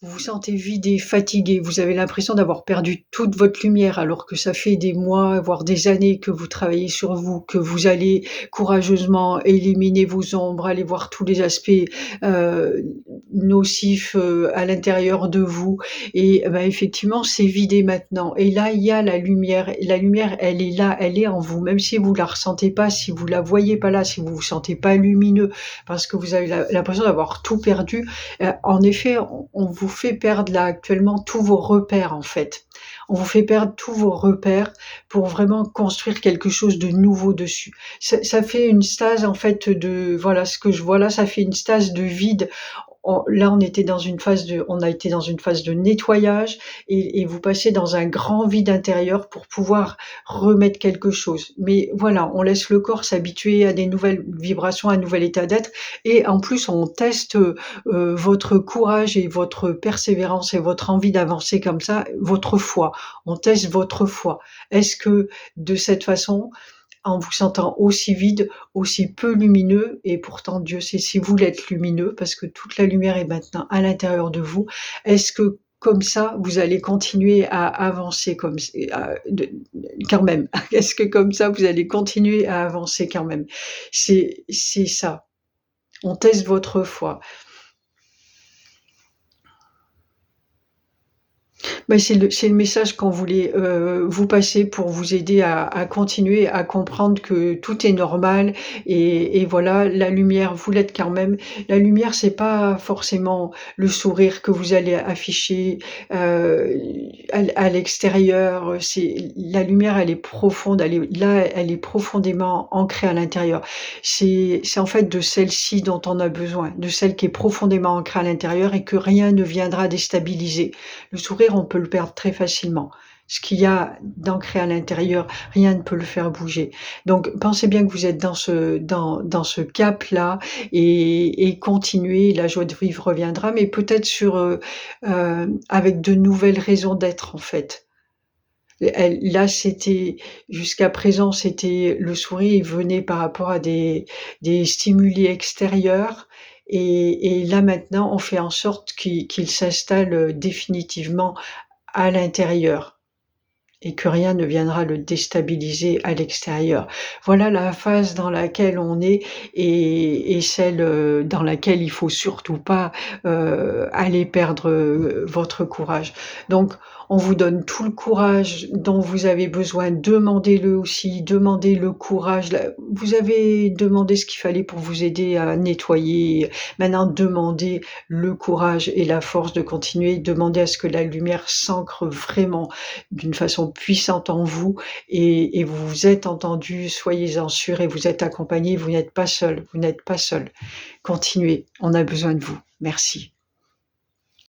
Vous vous sentez vidé, fatigué, vous avez l'impression d'avoir perdu toute votre lumière alors que ça fait des mois, voire des années que vous travaillez sur vous, que vous allez courageusement éliminer vos ombres, aller voir tous les aspects, heu, nocifs, à l'intérieur de vous et bah, effectivement, c'est vidé maintenant et là, il y a la lumière. Et la lumière, elle est là, elle est en vous, même si vous la ressentez pas, si vous la voyez pas là, si vous vous sentez pas lumineux parce que vous avez l'impression d'avoir tout perdu. En effet, on vous fait perdre là actuellement tous vos repères en fait. On vous fait perdre tous vos repères pour vraiment construire quelque chose de nouveau dessus. Ça fait une stase en fait de voilà, ce que je vois là, ça fait une stase de vide. On était dans une phase de on a été dans une phase de nettoyage et vous passez dans un grand vide intérieur pour pouvoir remettre quelque chose. Mais voilà, on laisse le corps s'habituer à des nouvelles vibrations, à un nouvel état d'être et en plus on teste, votre courage et votre persévérance et votre envie d'avancer comme ça, votre foi. On teste votre foi. Est-ce que de cette façon, en vous sentant aussi vide, aussi peu lumineux et pourtant Dieu sait si vous l'êtes lumineux parce que toute la lumière est maintenant à l'intérieur de vous. Est-ce que comme ça, vous allez continuer à avancer comme quand même? Est-ce que comme ça, vous allez continuer à avancer quand même? C'est ça. On teste votre foi. Bah, c'est le message qu'on voulait, vous passer pour vous aider à continuer à comprendre que tout est normal et voilà, la lumière, vous l'êtes quand même. La lumière, c'est pas forcément le sourire que vous allez afficher, heu, à l'extérieur, c'est la lumière, elle est profonde, elle est là, elle est profondément ancrée à l'intérieur. C'est en fait de celle-ci dont on a besoin, de celle qui est profondément ancrée à l'intérieur et que rien ne viendra déstabiliser. Le sourire, on peut le perdre très facilement. Ce qu'il y a d'ancré à l'intérieur, rien ne peut le faire bouger. Donc pensez bien que vous êtes dans ce cap-là et continuez, la joie de vivre reviendra, mais peut-être avec de nouvelles raisons d'être, en fait. Elle là, c'était jusqu'à présent, c'était le sourire, il venait par rapport à des stimuli extérieurs et là, maintenant, on fait en sorte qu'il s'installe, définitivement à l'intérieur et que rien ne viendra le déstabiliser à l'extérieur. Voilà la phase dans laquelle on est et celle, dans laquelle il faut surtout pas, aller perdre, votre courage. Donc on vous donne tout le courage dont vous avez besoin, demandez-le aussi, demandez le courage là vous avez demandé ce qu'il fallait pour vous aider à nettoyer. Maintenant demandez le courage et la force de continuer, demandez à ce que la lumière s'ancre vraiment d'une façon puissante en vous et vous vous êtes entendu, soyez-en sûrs et vous êtes accompagnés, vous n'êtes pas seul, vous n'êtes pas seul. Continuez, on a besoin de vous. Merci.